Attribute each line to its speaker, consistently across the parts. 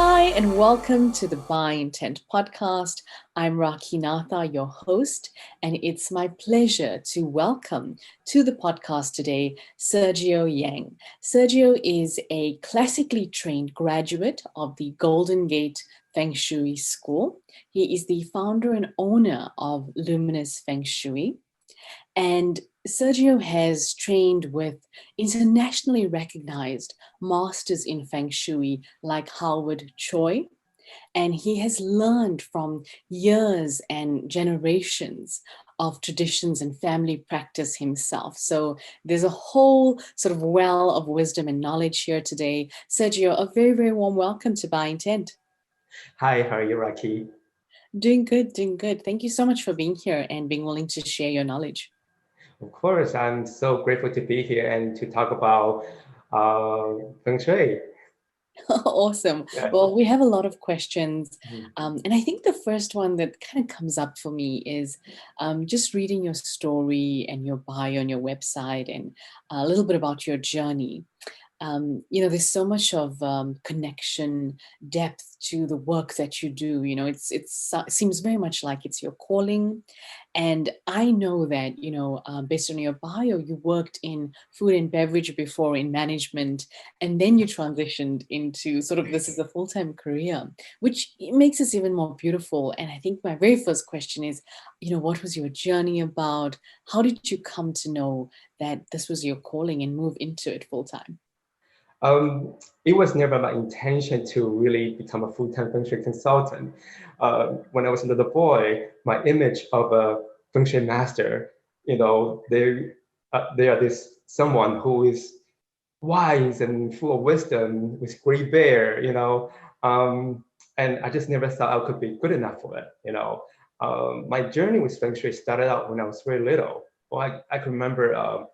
Speaker 1: Hi, and welcome to the By Intent podcast. I'm Rakhi Natha, your host, and it's my pleasure to welcome to the podcast today Sergio Yang. Sergio is a classically trained graduate of the Golden Gate Feng Shui School. He is the founder and owner of Luminous Feng Shui. And Sergio has trained with internationally recognized masters in Feng Shui like Howard Choy, and he has learned from years and generations of traditions and family practice himself. So there's a whole sort of well of wisdom and knowledge here today. Sergio, a very, very warm welcome to By Intent.
Speaker 2: Hi, how are you, Raki?
Speaker 1: Doing good, doing good. Thank you so much for being here and being willing to share your knowledge.
Speaker 2: Of course, I'm so grateful to be here and to talk about Feng Shui.
Speaker 1: Awesome.
Speaker 2: Yeah.
Speaker 1: Well, we have a lot of questions.
Speaker 2: Mhm.
Speaker 1: And I think the first one that kind of comes up for me is just reading your story and your bio on your website and a little bit about your journey. There's so much of connection, depth to the work that you do. It seems very much like it's your calling. And I know that, based on your bio, you worked in food and beverage before in management, and then you transitioned into sort of this is a full-time career, which makes this even more beautiful. And I think my very first question is, what was your journey about? How did you come to know that this was your calling and move into it full-time?
Speaker 2: It was never my intention to really become a full-time Feng Shui consultant. When I was a little boy, my image of a Feng Shui master, they are this someone who is wise and full of wisdom with gray hair, and I just never thought I could be good enough for it. My journey with Feng Shui started out when I was very little. Well, I can remember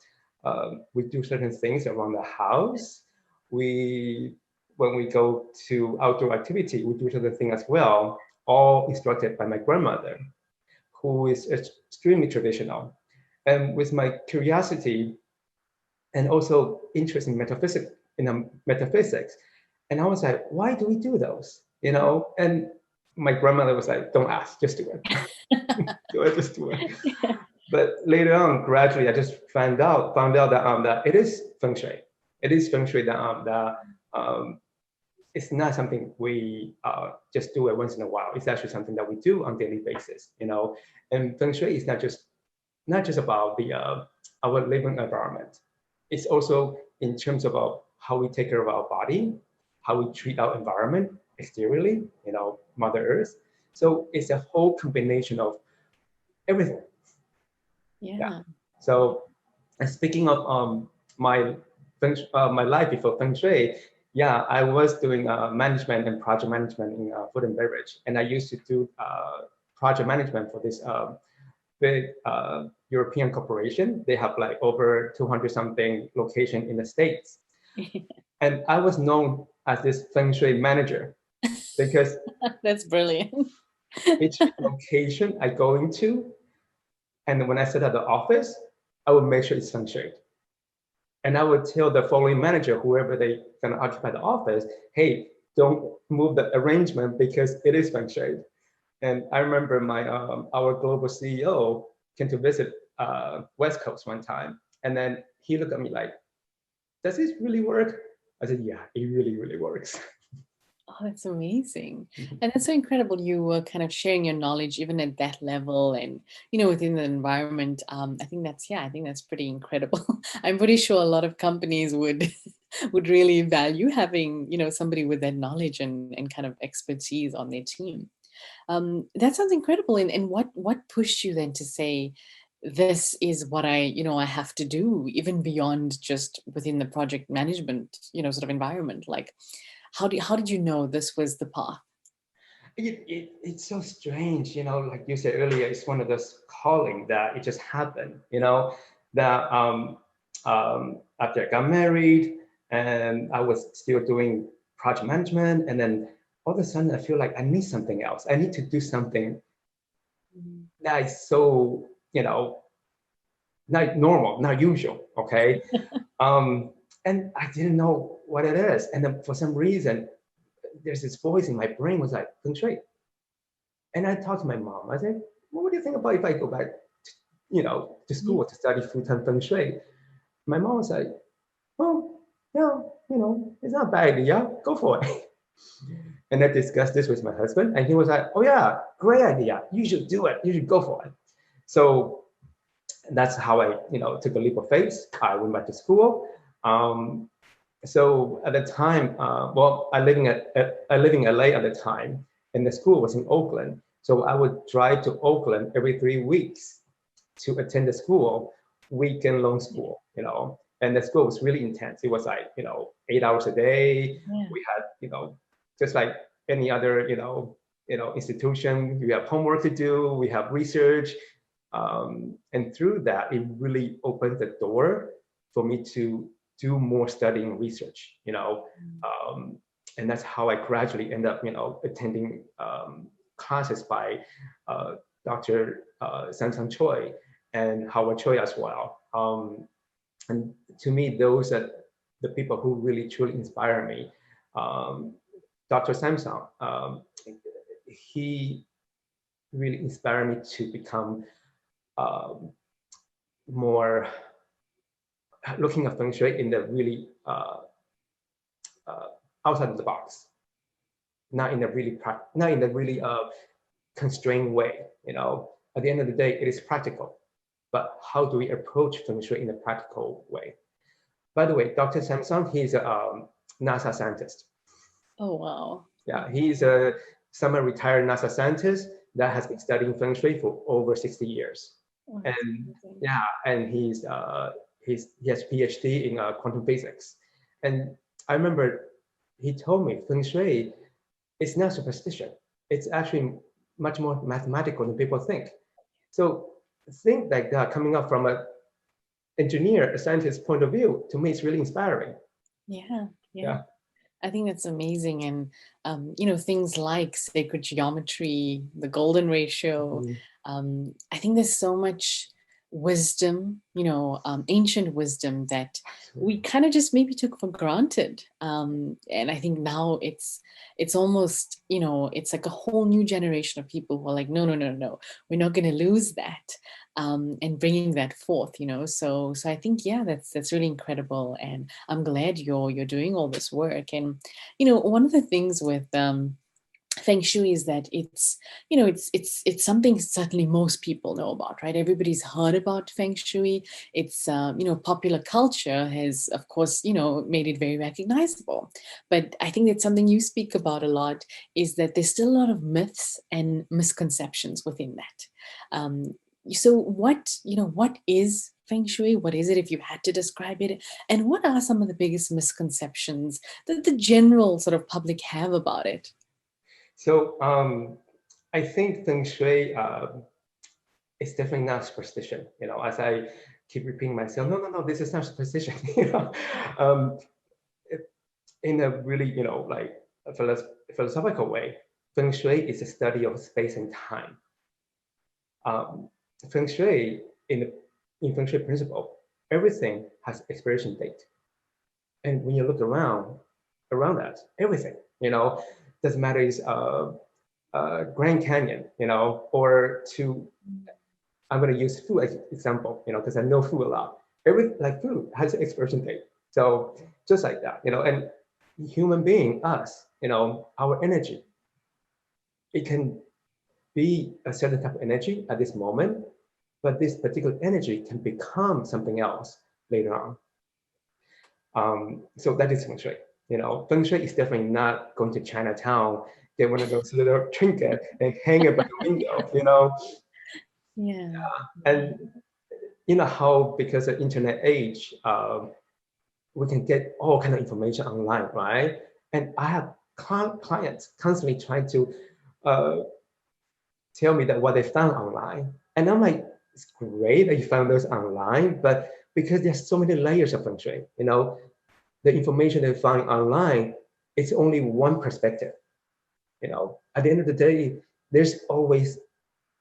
Speaker 2: we do certain things around the house. We, when we go to outdoor activity, we do certain things as well, all instructed by my grandmother, who is extremely traditional. And with my curiosity and also interest in metaphysics. And I was like, why do we do those? And my grandmother was like, don't ask, just do it. Do it, just do it. But later on, gradually, I just found out that it is Feng Shui. It is Feng Shui that it's not something we just do it once in a while. It's actually something that we do on a daily basis. And Feng Shui is not just about the our living environment. It's also in terms of how we take care of our body, how we treat our environment exteriorly, Mother Earth. So it's a whole combination of everything. Yeah.
Speaker 1: Yeah.
Speaker 2: So, and speaking of my life before Feng Shui, yeah, I was doing management and project management in food and beverage, and I used to do project management for this big European corporation. They have like over 200 something location in the States. And I was known as this Feng Shui manager because
Speaker 1: That's brilliant.
Speaker 2: each location I go into, and when I set up the office, I would make sure it's Feng Shui. And I would tell the following manager, whoever they gonna occupy the office, hey, don't move the arrangement because it is Feng Shui. And I remember our global CEO came to visit West Coast one time, and then he looked at me like, "Does this really work?" I said, "Yeah, it really, really works."
Speaker 1: Oh, that's amazing. And that's so incredible. You were kind of sharing your knowledge even at that level and, within the environment. I think that's pretty incredible. I'm pretty sure a lot of companies would would really value having, somebody with that knowledge and kind of expertise on their team. That sounds incredible. And what pushed you then to say, this is what I have to do, even beyond just within the project management, sort of environment? Like, how did you know this was the path?
Speaker 2: It's so strange, like you said earlier, it's one of those calling that it just happened, that after I got married and I was still doing project management, and then all of a sudden I feel like I need something else. I need to do something that is so, not normal, not usual, okay? And I didn't know what it is. And then for some reason, there's this voice in my brain was like, Feng Shui. And I talked to my mom. I said, well, what do you think about if I go back, to school to study full-time Feng Shui? My mom was like, well, yeah, it's not a bad idea. Go for it. And I discussed this with my husband, and he was like, oh yeah, great idea. You should do it. You should go for it. So that's how I, took a leap of faith. I went back to school. Um, so at the time, I live in LA at the time, and the school was in Oakland. So I would drive to Oakland every 3 weeks to attend the school, weekend-long school, And the school was really intense. It was like, 8 hours a day.
Speaker 1: Yeah.
Speaker 2: We had, just like any other, institution. We have homework to do. We have research, and through that, it really opened the door for me to do more studying and research. And that's how I gradually end up, attending classes by Dr. Samsung Choi and Howard Choy as well. And to me, those are the people who really truly inspire me. Dr. Samsung, he really inspired me to become more looking at Feng Shui in the really outside of the box, not in a really constrained way. At the end of the day, it is practical, but how do we approach Feng Shui in a practical way? By the way, Dr. Samsung, he's a NASA scientist.
Speaker 1: Oh, wow.
Speaker 2: Yeah, he's a semi-retired NASA scientist that has been studying Feng Shui for over 60 years.
Speaker 1: Oh,
Speaker 2: And yeah, and he has PhD in quantum physics. And I remember he told me Feng Shui is not superstition. It's actually much more mathematical than people think. So think like that coming up from a engineer, a scientist point of view, to me, it's really inspiring.
Speaker 1: Yeah. I think that's amazing. And, things like sacred geometry, the golden ratio, I think there's so much wisdom, ancient wisdom that we kind of just maybe took for granted. And I think now it's almost, it's like a whole new generation of people who are like, no, we're not going to lose that. And bringing that forth, so I think, yeah, that's really incredible, and I'm glad you're doing all this work. And one of the things with Feng Shui is that it's something certainly most people know about, right? Everybody's heard about Feng Shui. It's popular culture has, of course, made it very recognizable. But I think that's something you speak about a lot, is that there's still a lot of myths and misconceptions within that. So what is Feng Shui? What is it, if you had to describe it? And what are some of the biggest misconceptions that the general sort of public have about it?
Speaker 2: So I think Feng Shui is definitely not superstition. As I keep repeating myself, no, this is not superstition. In a really, like a philosophical way, Feng Shui is a study of space and time. Feng Shui, in Feng Shui principle, everything has expiration date. And when you look around that, everything, doesn't matter is Grand Canyon, or I'm going to use food as example, because I know food a lot. Food has an expiration date. So just like that, and human being, us, our energy, it can be a certain type of energy at this moment, but this particular energy can become something else later on. So that is Feng Shui. Feng Shui is definitely not going to Chinatown, get one of those little trinkets and hang it by the window,
Speaker 1: Yeah.
Speaker 2: And how, because of internet age, we can get all kind of information online, right? And I have clients constantly trying to tell me that what they found online. And I'm like, it's great that you found those online, but because there's so many layers of Feng Shui, the information they find online, it's only one perspective. At the end of the day, there's always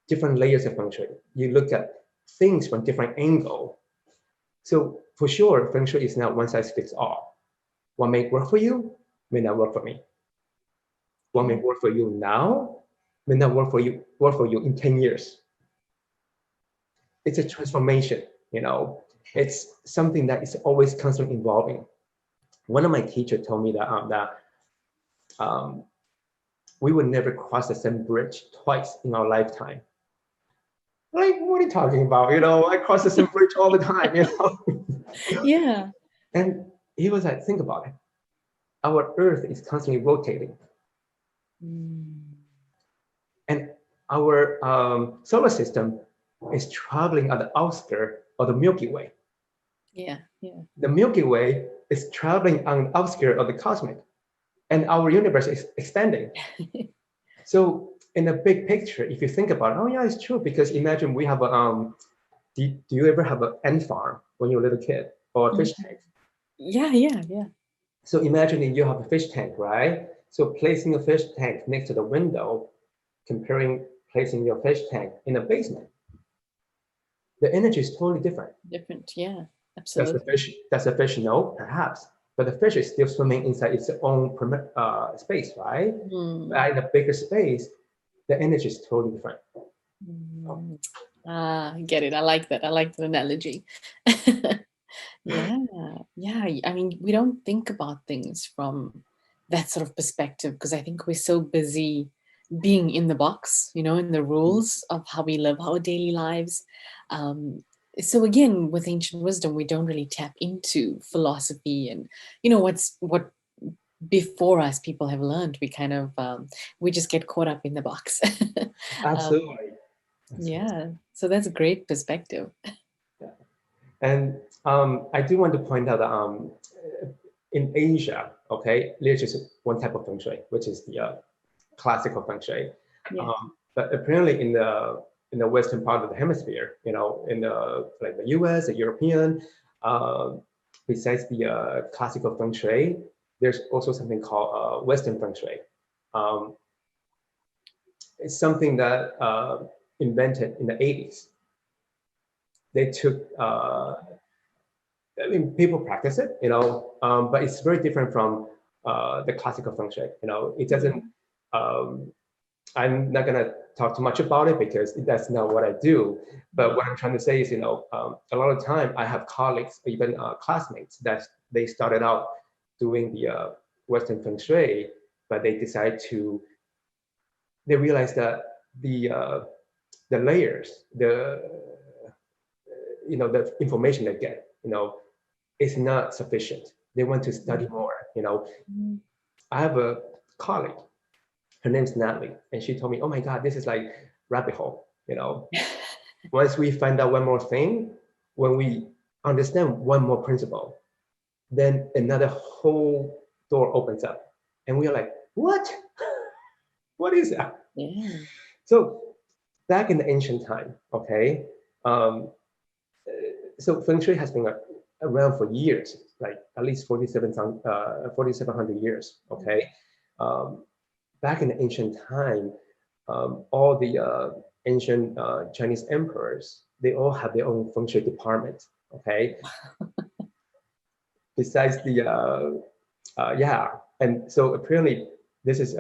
Speaker 2: different layers of Feng Shui. You look at things from different angle. So for sure, Feng Shui is not one size fits all. What may work for you may not work for me. what may work for you now may not work for you in 10 years. It's a transformation, it's something that is always constantly evolving. One of my teachers told me that we would never cross the same bridge twice in our lifetime. Like, what are you talking about? I cross the same bridge all the time,
Speaker 1: Yeah.
Speaker 2: And he was like, think about it. Our Earth is constantly rotating. And our solar system is traveling at the outskirts of the Milky Way.
Speaker 1: Yeah.
Speaker 2: The Milky Way is traveling on the outskirts of the cosmic, and our universe is expanding. So in the big picture, if you think about it, oh yeah, it's true, because imagine we have do you ever have an ant farm when you're a little kid, or a fish tank?
Speaker 1: Yeah.
Speaker 2: So imagine if you have a fish tank, right? So placing a fish tank next to the window, comparing placing your fish tank in a basement, the energy is totally different.
Speaker 1: Yeah, absolutely.
Speaker 2: Does the fish know? Perhaps, but the fish is still swimming inside its own space, right? But in a bigger space, the energy is totally different.
Speaker 1: I get it. I like that. I like the analogy. Yeah. I mean, we don't think about things from that sort of perspective, because I think we're so busy being in the box, in the rules of how we live our daily lives. So again, with ancient wisdom, we don't really tap into philosophy and what before us people have learned. We kind of we just get caught up in the box.
Speaker 2: Absolutely.
Speaker 1: Yeah, so that's a great perspective.
Speaker 2: Yeah. And I do want to point out that in Asia, okay, there's just one type of Feng Shui, which is the classical Feng Shui.
Speaker 1: Yeah.
Speaker 2: But apparently in the western part of the hemisphere, in the US, the European, besides the classical Feng Shui, there's also something called Western Feng Shui. It's something that invented in the 80s. They took, people practice it, but it's very different from the classical Feng Shui. It doesn't, I'm not going to talk too much about it because that's not what I do. But what I'm trying to say is, a lot of time I have colleagues, even classmates, that they started out doing the Western Feng Shui, but they realized that the layers, the information they get, is not sufficient. They want to study more. I have a colleague, her name's Natalie, and she told me, oh my God, this is like rabbit hole. Once we find out one more thing, when we understand one more principle, then another whole door opens up, and we are like, what? What is that?
Speaker 1: Yeah.
Speaker 2: So back in the ancient time, okay, so Feng Shui has been around for years, like at least 4,700 years, okay. Back in the ancient time, all the ancient Chinese emperors, they all have their own Feng Shui department, okay. Besides the and so apparently this is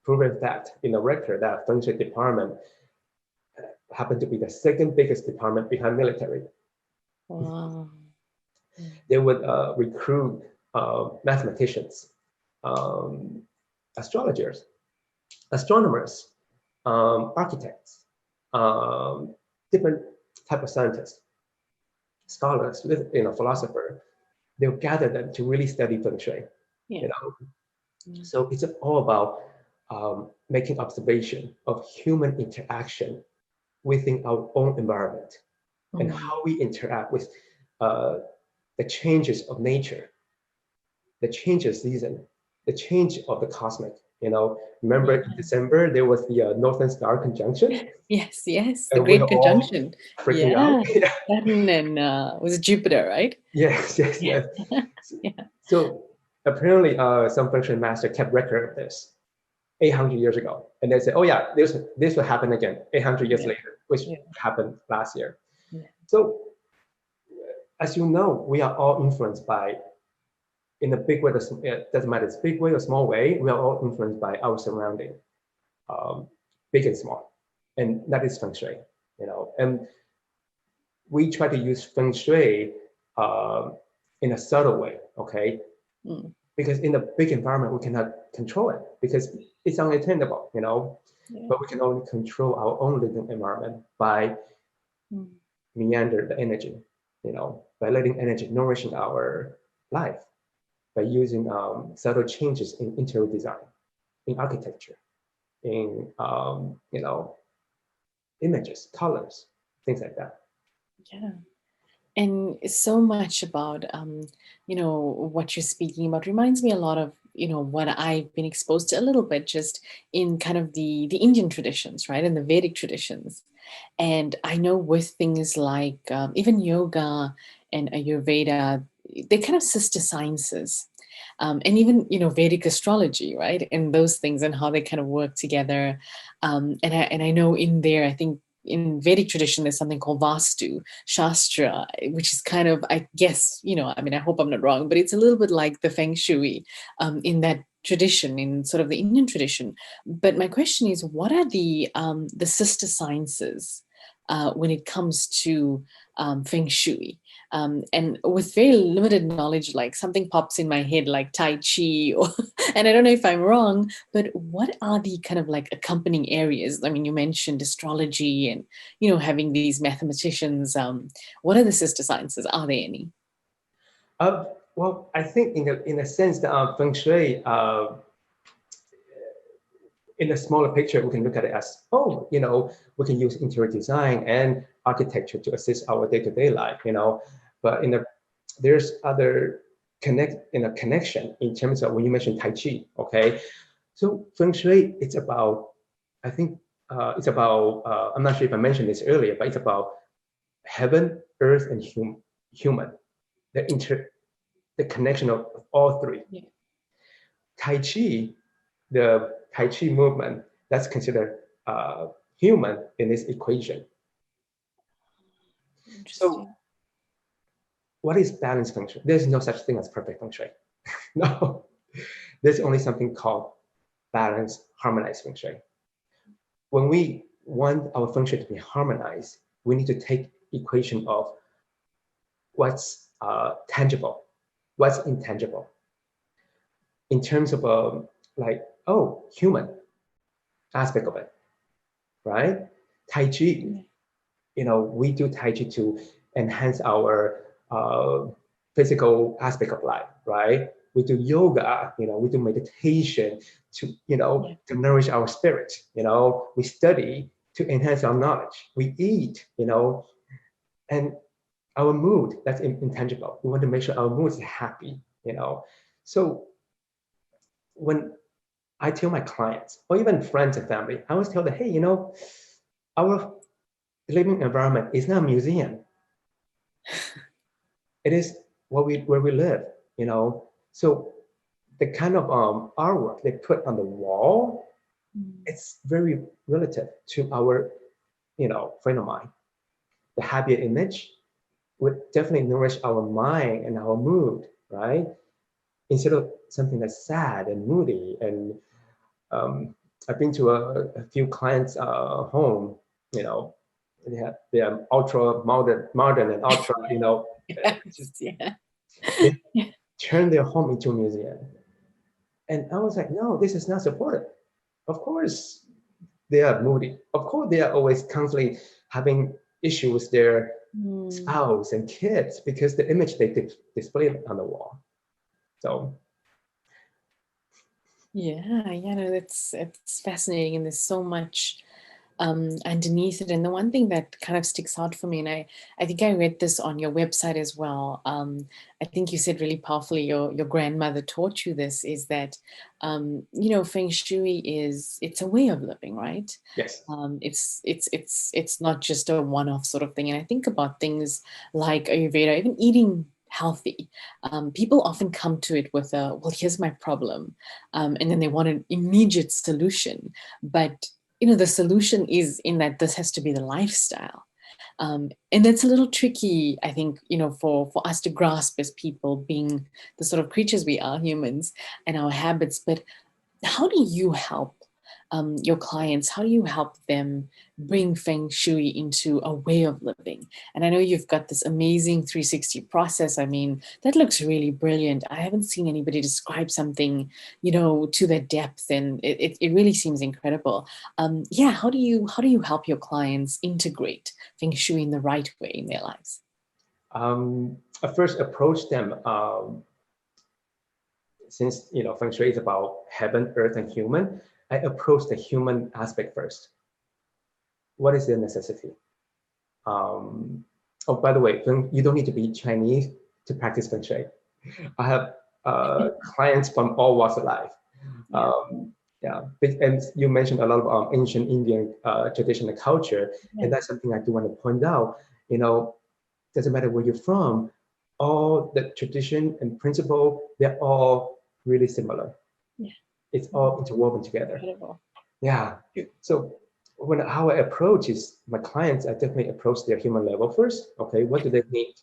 Speaker 2: proven fact in the record that Feng Shui department happened to be the second biggest department behind military.
Speaker 1: Wow.
Speaker 2: They would recruit mathematicians, astrologers, astronomers, architects, different type of scientists, scholars, philosopher. They'll gather them to really study Feng Shui.
Speaker 1: Yeah.
Speaker 2: So it's all about making observation of human interaction within our own environment and how we interact with the changes of nature, the changes season, the change of the cosmic. Remember in December there was the Northern Star conjunction.
Speaker 1: Yes, the Great Conjunction.
Speaker 2: Freaking out.
Speaker 1: Saturn and was it Jupiter, right?
Speaker 2: Yes.
Speaker 1: Yeah.
Speaker 2: So apparently, some Feng Shui master kept record of this 800 years ago, and they said, "Oh yeah, this will happen again 800 years later," which happened last year. Yeah. So, as you know, we are all influenced by in a big way, it doesn't matter, it's big way or small way, we are all influenced by our surrounding, big and small. And that is Feng Shui, and we try to use Feng Shui in a subtle way, okay?
Speaker 1: Mm.
Speaker 2: Because in a big environment, we cannot control it because it's unattainable,
Speaker 1: Yeah.
Speaker 2: but we can only control our own living environment by meander the energy, by letting energy nourishing our life, by using subtle changes in interior design, in architecture, in images, colors, things like that.
Speaker 1: Yeah. And so much about what you're speaking about reminds me a lot of what I've been exposed to a little bit just in kind of the Indian traditions, right, and the Vedic traditions. And I know with things like even yoga and Ayurveda, they're kind of sister sciences. And even Vedic astrology, right, and those things and how they kind of work together. And I know in there, I think in Vedic tradition, there's something called Vastu Shastra, which is kind of, I guess, I mean, I hope I'm not wrong, but it's a little bit like the Feng Shui in that tradition, in sort of the Indian tradition. But my question is, what are the sister sciences when it comes to Feng Shui? And with very limited knowledge, like something pops in my head, like Tai Chi, or, and I don't know if I'm wrong, but what are the kind of like accompanying areas? I mean, you mentioned astrology and, having these mathematicians. What are the sister sciences? Are there any?
Speaker 2: Well, I think in a sense that Feng Shui, in a smaller picture, we can look at it as, we can use interior design and architecture to assist our day-to-day life, but there's other connection in terms of when you mentioned Tai Chi, okay? So Feng Shui, it's about, I think it's about, I'm not sure if I mentioned this earlier, but it's about heaven, earth, and human, the connection of all three.
Speaker 1: Yeah.
Speaker 2: Tai Chi, the Tai Chi movement, that's considered human in this equation. So what is balanced Feng Shui? There's no such thing as perfect Feng Shui. No, there's only something called balanced, harmonized Feng Shui. When we want our Feng Shui to be harmonized, we need to take equation of what's tangible, what's intangible. In terms of human aspect of it, right? Tai Chi, we do Tai Chi to enhance our physical aspect of life, right? We do yoga, we do meditation to, to nourish our spirit, we study to enhance our knowledge, we eat, and our mood, that's intangible. We want to make sure our mood is happy, So when I tell my clients or even friends and family, I always tell them, hey, our living environment is not a museum. It is where we live, So the kind of artwork they put on the wall, it's very relative to our, frame of mind. The happier image would definitely nourish our mind and our mood, right? Instead of something that's sad and moody. And I've been to a few clients' home, they are ultra modern and ultra, they turn their home into a museum. And I was like, no, this is not supported. Of course, they are moody. Of course, they are always constantly having issues with their spouse and kids because the image they display on the wall. So.
Speaker 1: Yeah, no, it's fascinating, and there's so much underneath it. And the one thing that kind of sticks out for me, and I think I read this on your website as well. I think you said really powerfully, your grandmother taught you this, is that Feng Shui it's a way of living, right?
Speaker 2: Yes.
Speaker 1: It's not just a one-off sort of thing. And I think about things like Ayurveda, even eating healthy. People often come to it with well, here's my problem, and then they want an immediate solution. But the solution is in that this has to be the lifestyle. And that's a little tricky, I think, for us to grasp as people, being the sort of creatures we are, humans, and our habits. But how do you help your clients? How do you help them bring Feng Shui into a way of living? And I know you've got this amazing 360 process. I mean, that looks really brilliant. I haven't seen anybody describe something, to that depth, and it really seems incredible. Yeah, how do you help your clients integrate Feng Shui in the right way in their lives?
Speaker 2: I first approach them, since Feng Shui is about heaven, earth, and human. I approach the human aspect first. What is their necessity? Oh, by the way, you don't need to be Chinese to practice Feng Shui. I have clients from all walks of life. Yeah, and you mentioned a lot of ancient Indian traditional culture, and that's something I do want to point out. Doesn't matter where you're from, all the tradition and principle, they're all really similar.
Speaker 1: Yeah.
Speaker 2: It's all interwoven together.
Speaker 1: Incredible.
Speaker 2: Yeah. So how I approach is my clients, I definitely approach their human level first. Okay, what do they need?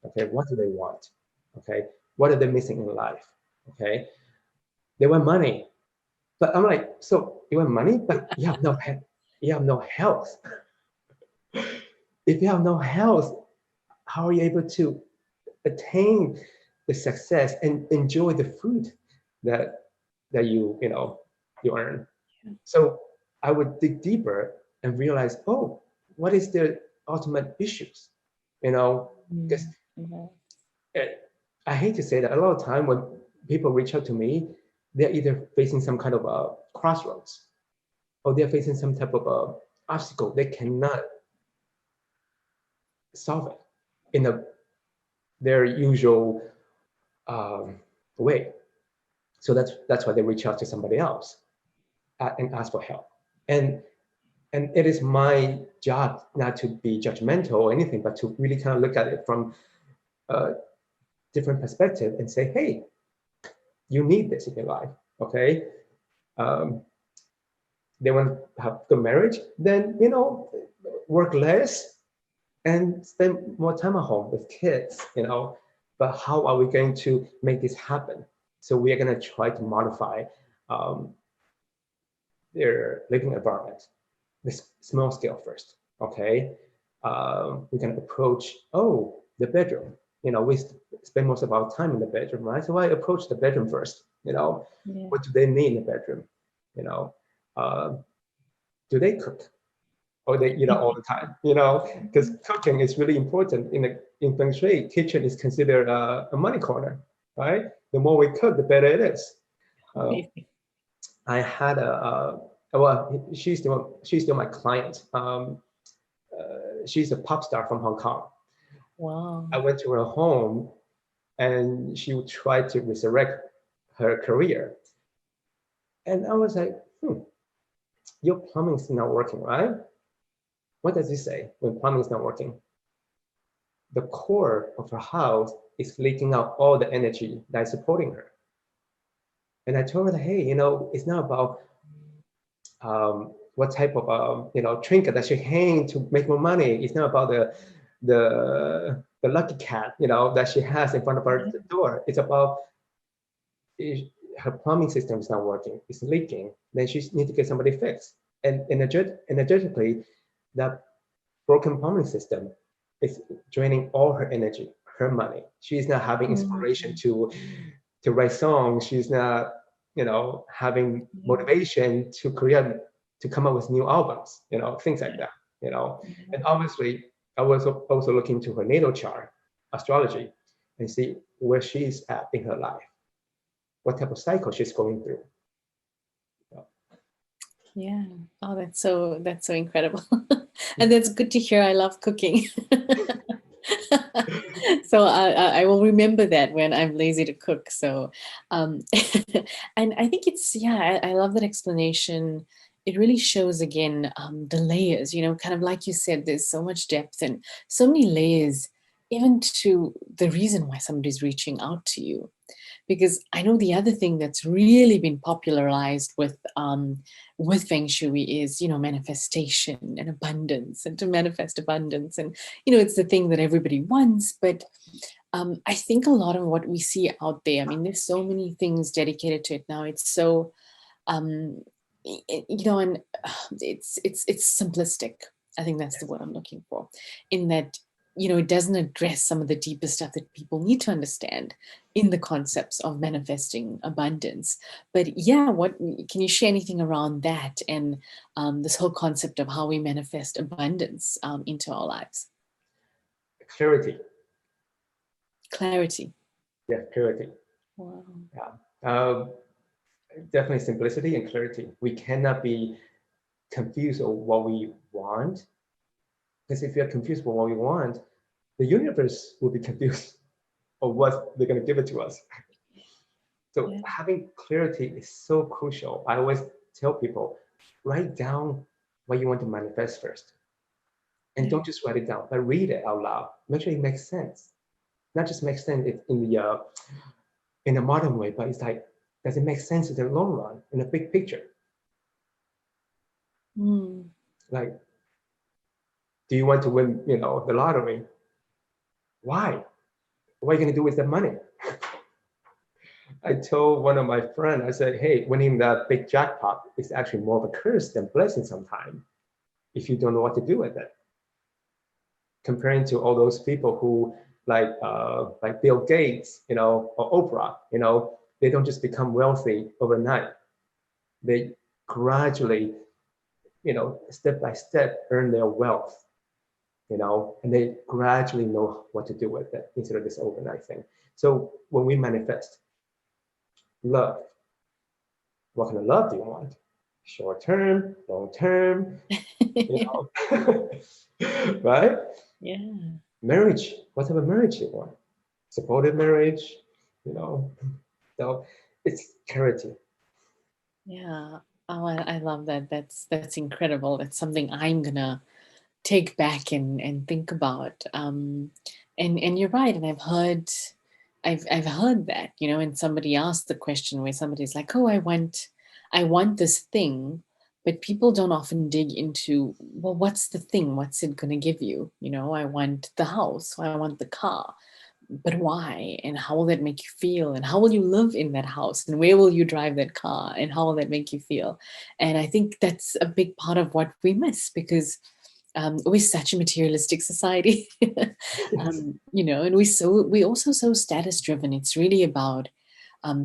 Speaker 2: Okay, what do they want? Okay, what are they missing in life? Okay, they want money, but I'm like, so you want money, but you have no health. If you have no health, how are you able to attain the success and enjoy the fruit that you earn? So I would dig deeper and realize, oh, what is their ultimate issues? Because I hate to say that a lot of time when people reach out to me, they're either facing some kind of a crossroads, or they're facing some type of a obstacle they cannot solve it in their usual way. So that's why they reach out to somebody else and ask for help. And it is my job not to be judgmental or anything, but to really kind of look at it from a different perspective and say, hey, you need this in your life, okay? They want to have good marriage, then, work less and spend more time at home with kids, But how are we going to make this happen? So we are going to try to modify their living environment, this small scale first, okay? We can approach, the bedroom. We spend most of our time in the bedroom, right? So I approach the bedroom first, What do they need in the bedroom? Do they cook? Or they eat out all the time, because cooking is really important in Feng Shui. Kitchen is considered a money corner, right? The more we cook, the better it is. I had well, she's still my client. She's a pop star from Hong Kong.
Speaker 1: Wow.
Speaker 2: I went to her home, and she would try to resurrect her career. And I was like, your plumbing's not working, right? What does it say when plumbing is not working? The core of her house is leaking out all the energy that is supporting her. And I told her, hey, it's not about what type of trinket that she hang to make more money. It's not about the lucky cat that she has in front of her door. It's about her plumbing system is not working. It's leaking. Then she needs to get somebody fixed. And energetically, that broken plumbing system is draining all her energy, her money. She's not having inspiration to write songs. She's not, having motivation to come up with new albums, things like that, And obviously, I was also looking to her natal chart, astrology, and see where she's at in her life, what type of cycle she's going through.
Speaker 1: Yeah. Oh, that's so incredible. And that's good to hear. I love cooking. So I will remember that when I'm lazy to cook. So, and I think I love that explanation. It really shows again the layers, kind of like you said, there's so much depth and so many layers, even to the reason why somebody's reaching out to you. Because I know the other thing that's really been popularized with Feng Shui is, manifestation and abundance, and to manifest abundance. And, it's the thing that everybody wants. But I think a lot of what we see out there, I mean, there's so many things dedicated to it now. It's so, um, and it's simplistic. I think that's the word I'm looking for, in that, it doesn't address some of the deeper stuff that people need to understand in the concepts of manifesting abundance. But yeah, what can you share anything around that, and this whole concept of how we manifest abundance into our lives?
Speaker 2: Clarity.
Speaker 1: Clarity.
Speaker 2: Yeah, clarity.
Speaker 1: Wow.
Speaker 2: Yeah. Definitely simplicity and clarity. We cannot be confused of what we want, because if you're confused with what we want, the universe will be confused of what they're going to give it to us. So
Speaker 1: Yeah.
Speaker 2: having clarity is so crucial. I always tell people, write down what you want to manifest first. And
Speaker 1: Yeah.
Speaker 2: don't just write it down, but read it out loud. Make sure it makes sense. Not just makes sense in a modern way, but it's like, does it make sense in the long run, in a big picture?
Speaker 1: Mm.
Speaker 2: Like, do you want to win, the lottery? Why? What are you going to do with the money? I told one of my friends, I said, hey, winning that big jackpot is actually more of a curse than blessing sometimes if you don't know what to do with it. Comparing to all those people who like Bill Gates, or Oprah, they don't just become wealthy overnight. They gradually, step by step earn their wealth, and they gradually know what to do with it instead of this overnight thing. So when we manifest love, what kind of love do you want? Short term, long term, right?
Speaker 1: Yeah.
Speaker 2: Marriage, what type of marriage you want? Supportive marriage, so it's clarity.
Speaker 1: Yeah. Oh, I love that. That's incredible. That's something I'm gonna take back and think about. And you're right. And I've heard that, and somebody asked the question where somebody's like, oh, I want this thing, but people don't often dig into, well, what's the thing? What's it gonna give you? I want the house, I want the car, but why? And how will that make you feel? And how will you live in that house? And where will you drive that car? And how will that make you feel? And I think that's a big part of what we miss, because we're such a materialistic society.
Speaker 2: Yes.
Speaker 1: And we also so status driven. It's really about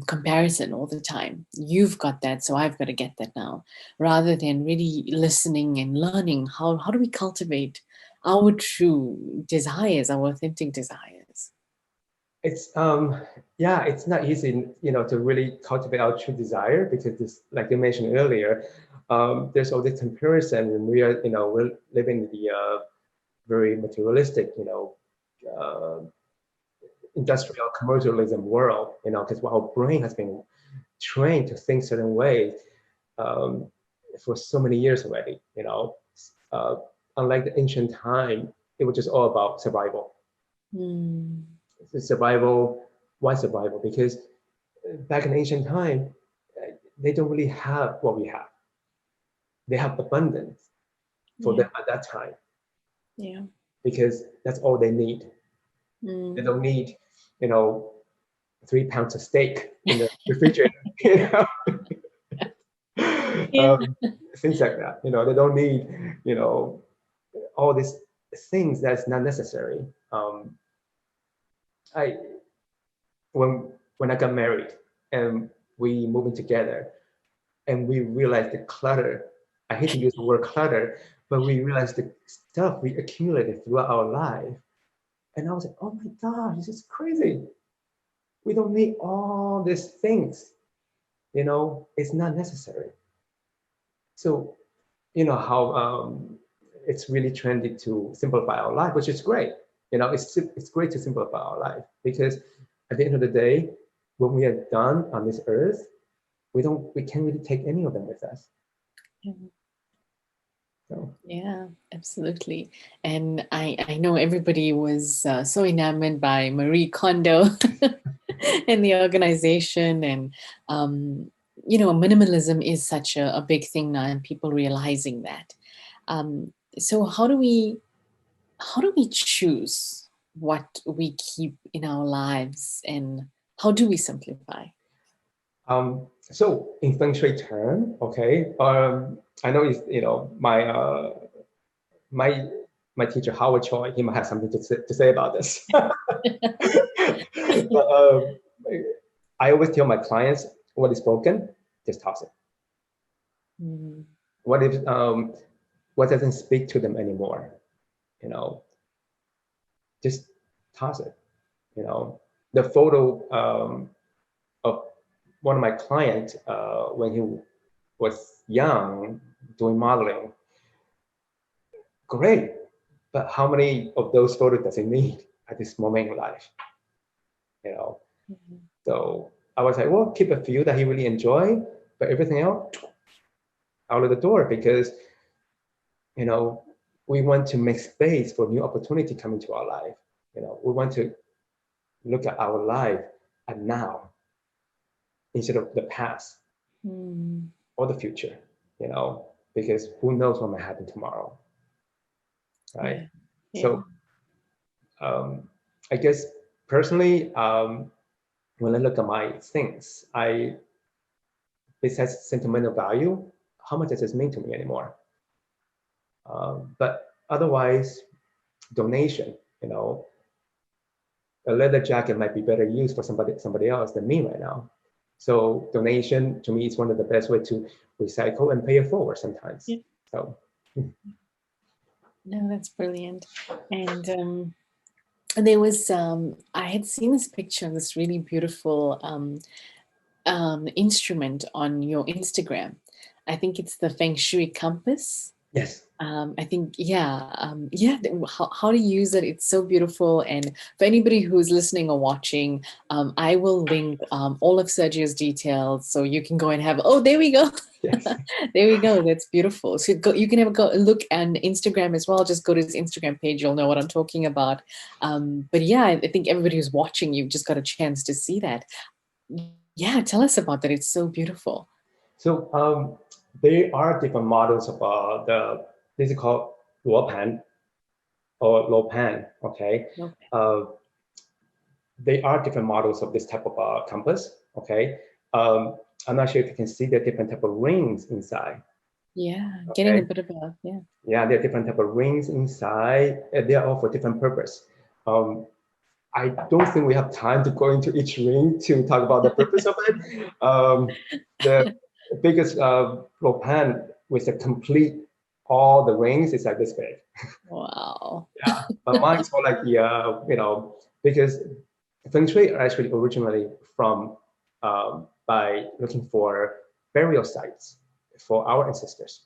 Speaker 1: comparison all the time. You've got that, so I've got to get that now, rather than really listening and learning how do we cultivate our true desires, our authentic desires.
Speaker 2: It's yeah, it's not easy, to really cultivate our true desire, because this, like you mentioned earlier, there's all this comparison, and we're living in the very materialistic, uh, industrial commercialism world, because our brain has been trained to think certain ways um, for so many years already. Uh, Unlike the ancient time, it was just all about survival.
Speaker 1: Mm.
Speaker 2: Survival. Why survival? Because back in ancient time, they don't really have what we have. They have abundance for
Speaker 1: Yeah.
Speaker 2: them at that time,
Speaker 1: Yeah.
Speaker 2: because that's all they need. They
Speaker 1: Mm.
Speaker 2: don't need, you know, 3 pounds of steak in the refrigerator. You know?
Speaker 1: Yeah.
Speaker 2: Things like that. They don't need, all these things that's not necessary. I when I got married and we moved in together, and we realized the clutter. I hate to use the word clutter, but we realized the stuff we accumulated throughout our life. And I was like, oh my God, this is crazy. We don't need all these things. It's not necessary. So, how it's really trendy to simplify our life, which is great. It's great to simplify our life, because at the end of the day, when we are done on this earth, we can't really take any of them with us.
Speaker 1: Yeah.
Speaker 2: So,
Speaker 1: Yeah, absolutely. And I know everybody was so enamored by Marie Kondo and the organization. And, minimalism is such a big thing now, and people realizing that. So how do we choose what we keep in our lives, and how do we simplify?
Speaker 2: so in Feng Shui term, okay, I know it's, my my teacher Howard Choy, he might have something to say about this. But I always tell my clients, what is broken, just toss it.
Speaker 1: Mm,
Speaker 2: What if what doesn't speak to them anymore? You know, just toss it. You know, the photo of one of my clients when he was young doing modeling, great. But how many of those photos does he need at this moment in life? You know,
Speaker 1: mhm.
Speaker 2: so I was like, well, keep a few that he really enjoyed, but everything else out of the door, because you know we want to make space for new opportunity coming to our life. We want to look at our life at now instead of the past
Speaker 1: Mm,
Speaker 2: or the future. Because who knows what might happen tomorrow, right?
Speaker 1: yeah, yeah.
Speaker 2: So I guess personally, when I look at my things, besides sentimental value, how much does this mean to me anymore? But otherwise, donation. A leather jacket might be better used for somebody else than me right now. So donation to me is one of the best way to recycle and pay it forward sometimes.
Speaker 1: Yeah.
Speaker 2: So
Speaker 1: No, that's brilliant. And there was I had seen this picture of this really beautiful instrument on your Instagram. I think it's the Feng Shui compass.
Speaker 2: yes.
Speaker 1: I think, yeah, how to use it. It's so beautiful. And for anybody who's listening or watching, I will link all of Sergio's details so you can go and have. Oh, there we go.
Speaker 2: Yes.
Speaker 1: There we go. That's beautiful. So you can have a go look on Instagram as well. Just go to his Instagram page. You'll know what I'm talking about. But yeah, I think everybody who's watching, you've just got a chance to see that. Yeah, tell us about that. It's so beautiful.
Speaker 2: So there are different models of this is called Luopan or Lopan. Okay.
Speaker 1: Okay.
Speaker 2: Uh, there are different models of this type of compass. Okay. Um, I'm not sure if you can see the different type of rings inside.
Speaker 1: Yeah, getting a
Speaker 2: Okay.
Speaker 1: bit of a, yeah.
Speaker 2: Yeah, there are different type of rings inside. And they are all for different purpose. Um, I don't think we have time to go into each ring to talk about the purpose of it. The biggest Lopan with a complete all the rings is like this big.
Speaker 1: Wow.
Speaker 2: Yeah, but mine's more like the because Feng Shui are actually originally from by looking for burial sites for our ancestors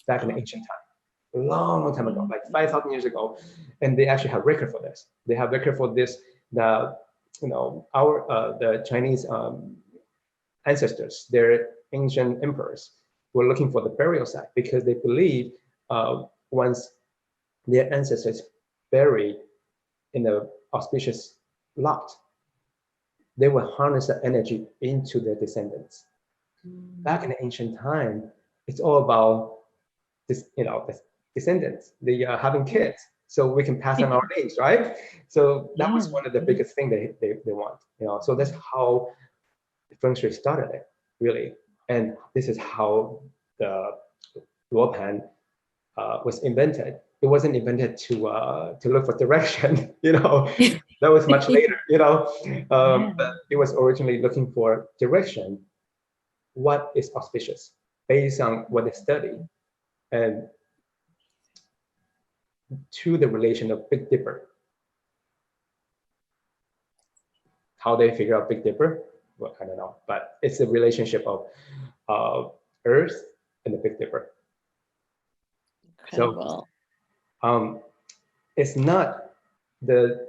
Speaker 2: back in the
Speaker 1: Oh,
Speaker 2: ancient time, long, long time ago,
Speaker 1: mm,
Speaker 2: like 5,000 years ago, and they actually have record for this. They have record for this. The our the Chinese ancestors, their ancient emperors, were looking for the burial site because they believe once their ancestors buried in the auspicious lot, they will harness the energy into their descendants.
Speaker 1: mm.
Speaker 2: Back in the ancient time, it's all about this, the descendants, the having
Speaker 1: Yeah.
Speaker 2: kids, so we can pass on our names, right? So that was
Speaker 1: Yeah.
Speaker 2: one of the biggest thing they want. So that's
Speaker 1: Mm.
Speaker 2: how Feng Shui started it, really, and this is how the Luopan was invented. It wasn't invented to look for direction. That was much later.
Speaker 1: Yeah.
Speaker 2: But it was originally looking for direction. What is auspicious based on what they study, and to the relation of Big Dipper. How they figure out Big Dipper, well, I don't know, but it's the relationship of Earth and the Big Dipper. So
Speaker 1: Incredible.
Speaker 2: um, it's not the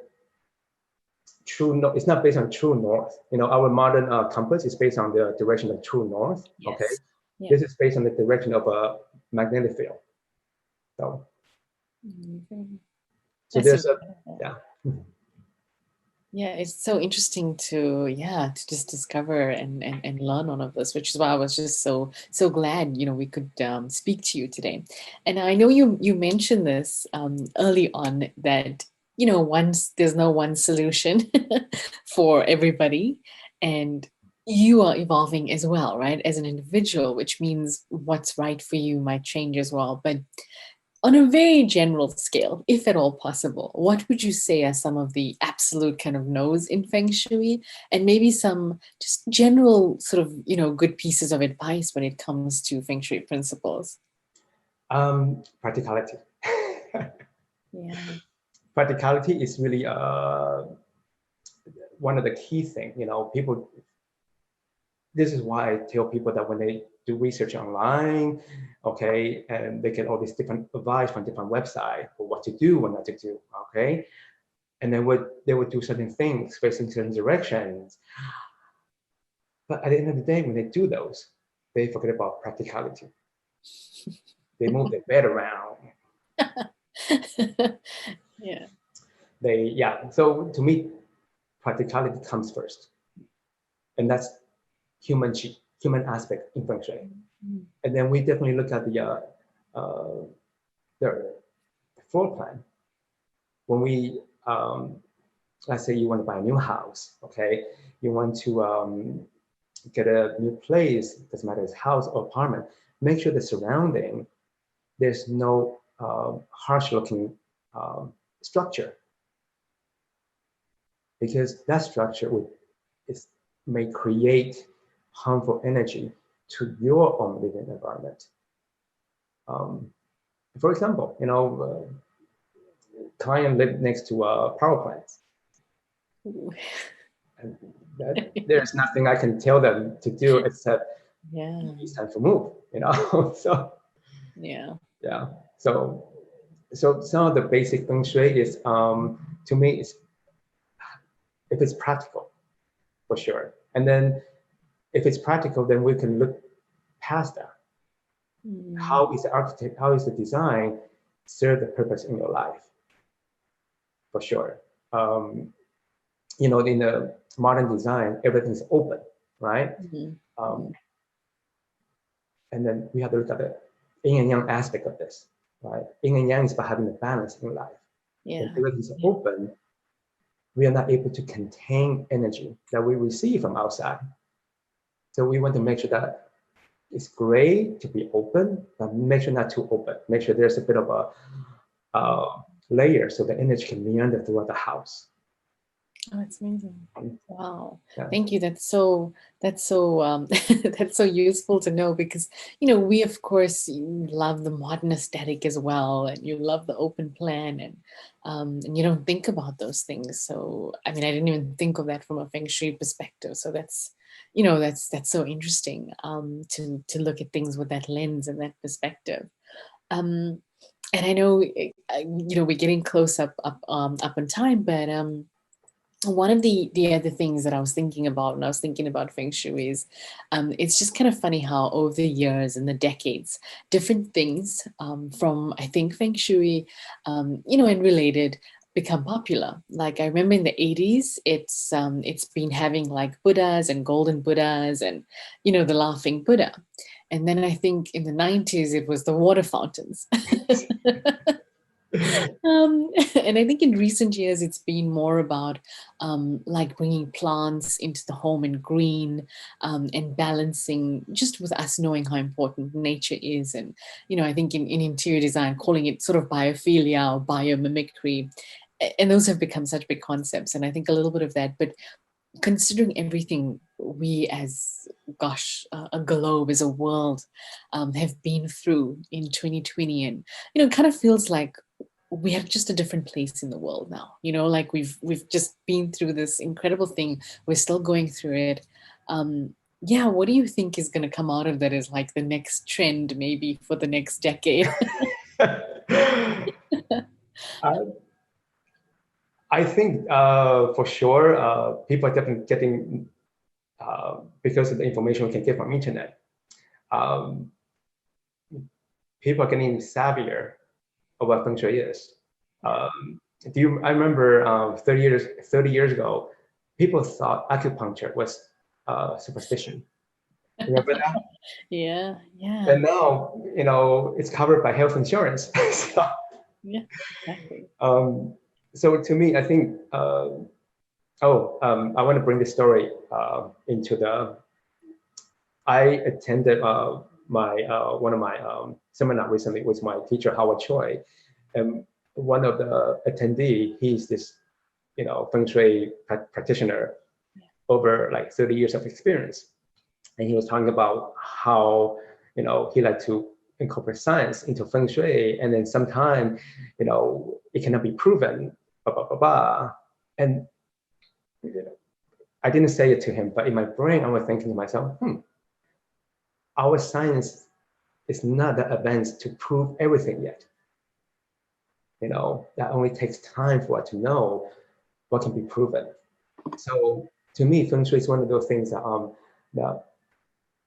Speaker 2: true no, it's not based on true north. Our modern compass is based on the direction of true north. Okay,
Speaker 1: Yes. Yeah.
Speaker 2: this is based on the direction of a magnetic field. So,
Speaker 1: Mhm.
Speaker 2: so
Speaker 1: That's
Speaker 2: there's a,
Speaker 1: incredible.
Speaker 2: yeah.
Speaker 1: Yeah, it's so interesting to just discover and learn all of this, which is why I was just so glad, we could speak to you today. And I know you mentioned this early on that, once there's no one solution for everybody, and you are evolving as well, right? As an individual, which means what's right for you might change as well. But on a very general scale, if at all possible, what would you say are some of the absolute kind of no's in Feng Shui, and maybe some just general sort of, good pieces of advice when it comes to Feng Shui principles?
Speaker 2: Practicality.
Speaker 1: Yeah.
Speaker 2: Practicality is really one of the key things. People. This is why I tell people that when they do research online, okay, and they get all this different advice from different websites for what to do, what not to do, okay, and then they would do certain things facing certain directions. But at the end of the day, when they do those, they forget about practicality. They move their bed around.
Speaker 1: Yeah.
Speaker 2: So to me, practicality comes first, and that's human human aspect in feng shui.
Speaker 1: Mm.
Speaker 2: And then we definitely look at uh, the floor plan. When we let's say you want to buy a new house, okay, you want to get a new place, doesn't matter if it's house or apartment, make sure the surrounding, there's no harsh looking structure, because that structure may create harmful energy to your own living environment. Um, for example, client live next to power plants. And there's nothing I can tell them to do except
Speaker 1: Yeah.
Speaker 2: it's time to move. So
Speaker 1: Yeah.
Speaker 2: yeah. So some of the basic feng shui is to me is if it's practical for sure. And then if it's practical, then we can look past that.
Speaker 1: Mm.
Speaker 2: How is the architect, how is the design serve the purpose in your life? For sure. In the modern design, everything's open, right?
Speaker 1: Mhm.
Speaker 2: Um, and then we have to look at the yin and yang aspect of this, right? Yin and yang is about having a balance in life. When
Speaker 1: Yeah.
Speaker 2: everything's
Speaker 1: Yeah.
Speaker 2: open, we are not able to contain energy that we receive from outside. So we want to make sure that it's great to be open, but make sure not too open. Make sure there's a bit of a layer so the energy can meander throughout the house.
Speaker 1: Oh, that's amazing. Wow.
Speaker 2: Yeah.
Speaker 1: Thank you. That's so that's so useful to know, because we of course love the modern aesthetic as well, and you love the open plan, and you don't think about those things. So I mean, I didn't even think of that from a Feng Shui perspective. So that's so interesting, to look at things with that lens and that perspective. Um, and I know we're getting close up on time, but one of the other things that I was thinking about when I was thinking about Feng Shui is, it's just kind of funny how over the years and the decades, different things, from I think Feng Shui, and related, become popular. Like I remember in the 80s, it's been having like Buddhas and golden Buddhas, and the laughing Buddha. And then I think in the 90s it was the water fountains. And I think in recent years, it's been more about, like bringing plants into the home and green, and balancing, just with us knowing how important nature is. And, I think in interior design, calling it sort of biophilia or biomimicry. And those have become such big concepts. And I think a little bit of that, but considering everything we as, gosh, a globe, as a world, have been through in 2020, and it kind of feels like we have just a different place in the world now, like we've just been through this incredible thing, we're still going through it. Yeah, what do you think is going to come out of that as like the next trend, maybe for the next decade?
Speaker 2: I, I think for sure people are definitely getting because of the information we can get from internet. Um, People are getting savvier of what Feng Shui is. I remember 30 years ago, people thought acupuncture was superstition. Remember that?
Speaker 1: Yeah, yeah,
Speaker 2: And now, it's covered by health insurance. So,
Speaker 1: yeah, exactly.
Speaker 2: so to me, I think, I want to bring this story into I attended my one of my seminar recently with my teacher, Howard Choy. And one of the attendee, he's this, Feng Shui practitioner over like 30 years of experience. And he was talking about how, he liked to incorporate science into Feng Shui. And then sometime, it cannot be proven, blah, blah, blah, blah. And I didn't say it to him, but in my brain, I was thinking to myself, our science is not that advanced to prove everything yet. That only takes time for us to know what can be proven. So to me, Feng Shui is one of those things that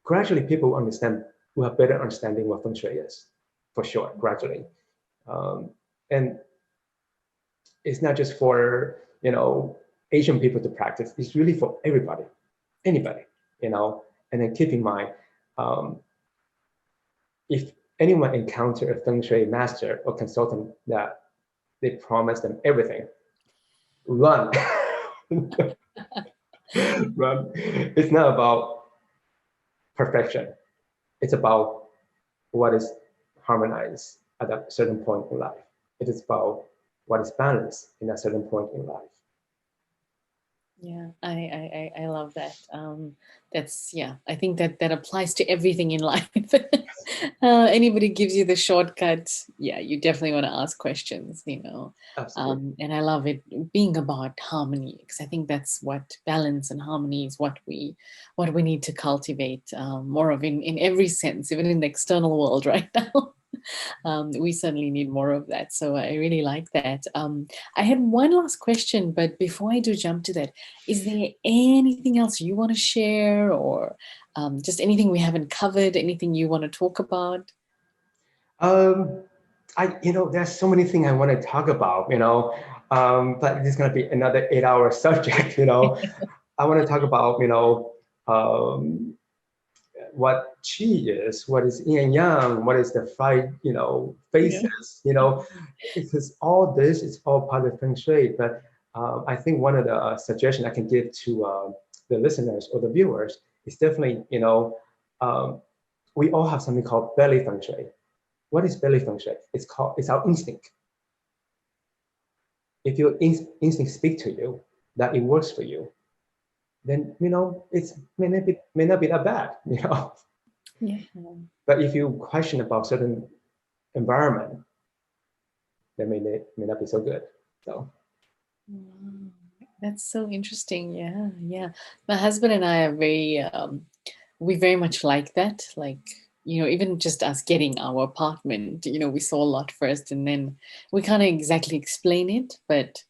Speaker 2: gradually people will have better understanding what Feng Shui is, for sure, gradually. And it's not just for, Asian people to practice, it's really for everybody, anybody, and then keep in mind, if anyone encounter a Feng Shui master or consultant that they promise them everything, run. Run. It's not about perfection. It's about what is harmonized at a certain point in life. It is about what is balanced in a certain point in life.
Speaker 1: Yeah, I love that. That's, yeah, I think that applies to everything in life. Anybody gives you the shortcut, yeah, you definitely want to ask questions,
Speaker 2: Absolutely.
Speaker 1: And I love it being about harmony, because I think that's what balance and harmony is what we need to cultivate more of in every sense, even in the external world right now. We certainly need more of that. So I really like that. I had one last question, but before I do jump to that, is there anything else you want to share, or just anything we haven't covered, anything you want to talk about?
Speaker 2: Um, there's so many things I want to talk about, but it's going to be another 8-hour subject, I want to talk about, um, what qi is, what is yin and yang, what is the five,
Speaker 1: Yeah.
Speaker 2: faces, because all this is all part of Feng Shui. But I think one of the suggestions I can give to the listeners or the viewers is definitely, um, we all have something called belly Feng Shui. What is belly Feng Shui? It's our instinct. If your instinct speak to you that it works for you, then it's may not be that bad,
Speaker 1: Yeah.
Speaker 2: But if you question about certain environment, then may not be so good. So
Speaker 1: Wow. That's so interesting. Yeah, yeah. My husband and I are we very much like that. Like, even just us getting our apartment, we saw a lot first, and then we can't exactly explain it, but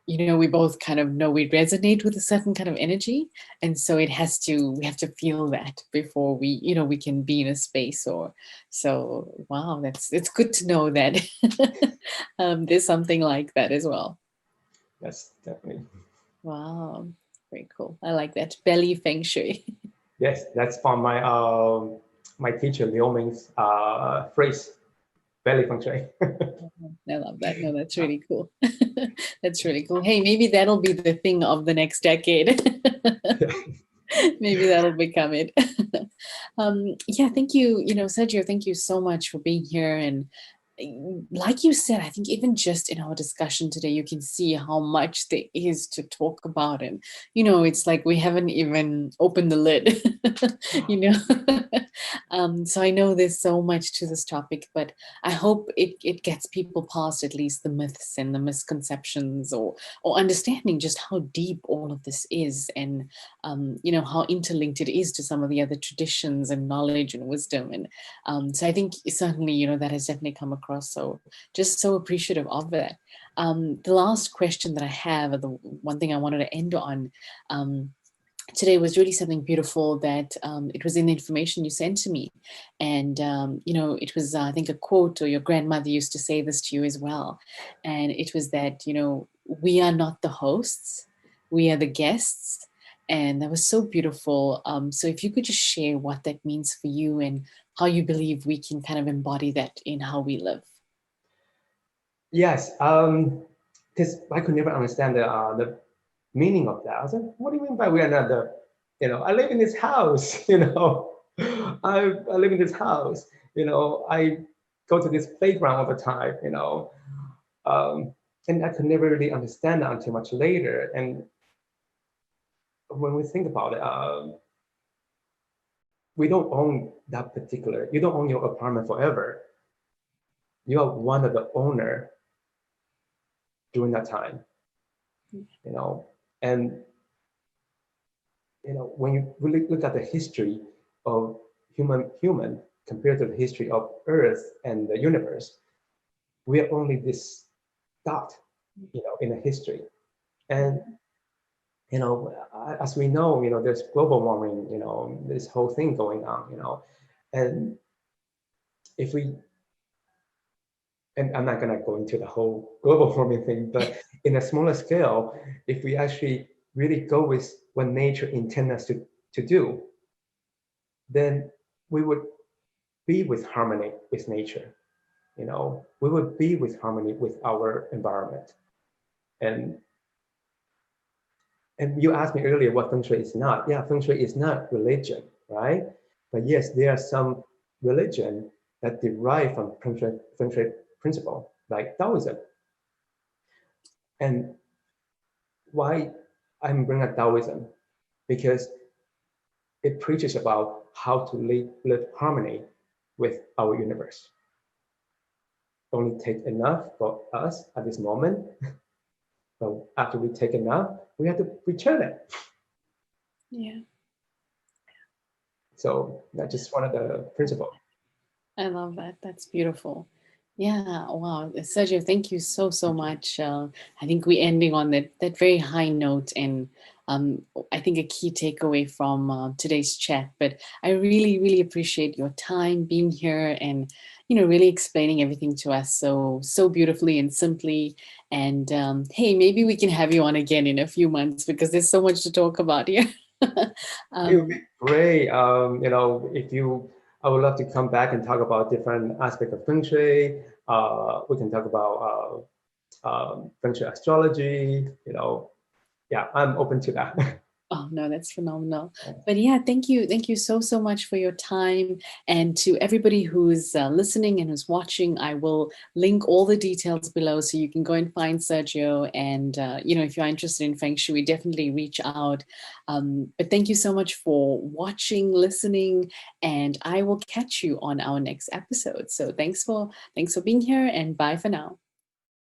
Speaker 1: we both kind of know we resonate with a certain kind of energy. And so we have to feel that before we can be in a space. Or so, wow, it's good to know that there's something like that as well.
Speaker 2: yes, definitely.
Speaker 1: Wow, very cool. I like that. Belly Feng Shui.
Speaker 2: Yes, that's from my teacher Liu Ming's phrase, belly Feng Shui.
Speaker 1: I love that. No, that's really cool. That's really cool. Hey, maybe that'll be the thing of the next decade. Maybe that'll become it. Yeah, thank you. Sergio, thank you so much for being here. And like you said, I think even just in our discussion today, you can see how much there is to talk about. And, it's like we haven't even opened the lid, you know. So I know there's so much to this topic, but I hope it gets people past at least the myths and the misconceptions, or understanding just how deep all of this is, and how interlinked it is to some of the other traditions and knowledge and wisdom. And so I think certainly, that has definitely come across. So just so appreciative of that. The last question that I have, or the one thing I wanted to end on, today was really something beautiful that it was in the information you sent to me. And, it was, I think, a quote, or your grandmother used to say this to you as well. And it was that, we are not the hosts, we are the guests. And that was so beautiful. So if you could just share what that means for you and how you believe we can kind of embody that in how we live.
Speaker 2: Yes, because I could never understand the meaning of that. I was like, what do you mean by we are not the, I live in this house, I live in this house, I go to this playground all the time, um, and I could never really understand that until much later. And when we think about it, we don't own that particular, you don't own your apartment forever. You are one of the owner during that time, and when you really look at the history of human compared to the history of Earth and the universe, we are only this dot, in the history. And as we know, there's global warming, this whole thing going on, and if we, and I'm not gonna go into the whole global warming thing, but in a smaller scale, if we actually really go with what nature intends us to do, then we would be with harmony with nature. We would be with harmony with our environment. And you asked me earlier what Feng Shui is not. Yeah, Feng Shui is not religion, right? But yes, there are some religion that derive from Feng Shui principle, like Taoism. And why I'm bringing up Taoism? Because it preaches about how to live harmony with our universe. Only take enough for us at this moment. But after we take enough, we have to return it.
Speaker 1: Yeah.
Speaker 2: So that's just one of the principles.
Speaker 1: I love that. That's beautiful. Yeah. Wow. Sergio, thank you so, so much. I think we're ending on that very high note, and I think a key takeaway from today's chat. But I really, really appreciate your time being here and, really explaining everything to us so beautifully and simply. And hey, maybe we can have you on again in a few months because there's so much to talk about here.
Speaker 2: It would be great. If you, I would love to come back and talk about different aspects of Feng Shui. We can talk about Feng Shui astrology. Yeah, I'm open to that.
Speaker 1: Oh no, that's phenomenal. But yeah, thank you so so much for your time, and to everybody who's listening and who's watching. I will link all the details below so you can go and find Sergio. And if you're interested in Feng Shui, definitely reach out. But thank you so much for watching, listening, and I will catch you on our next episode. So thanks for being here, and bye for now.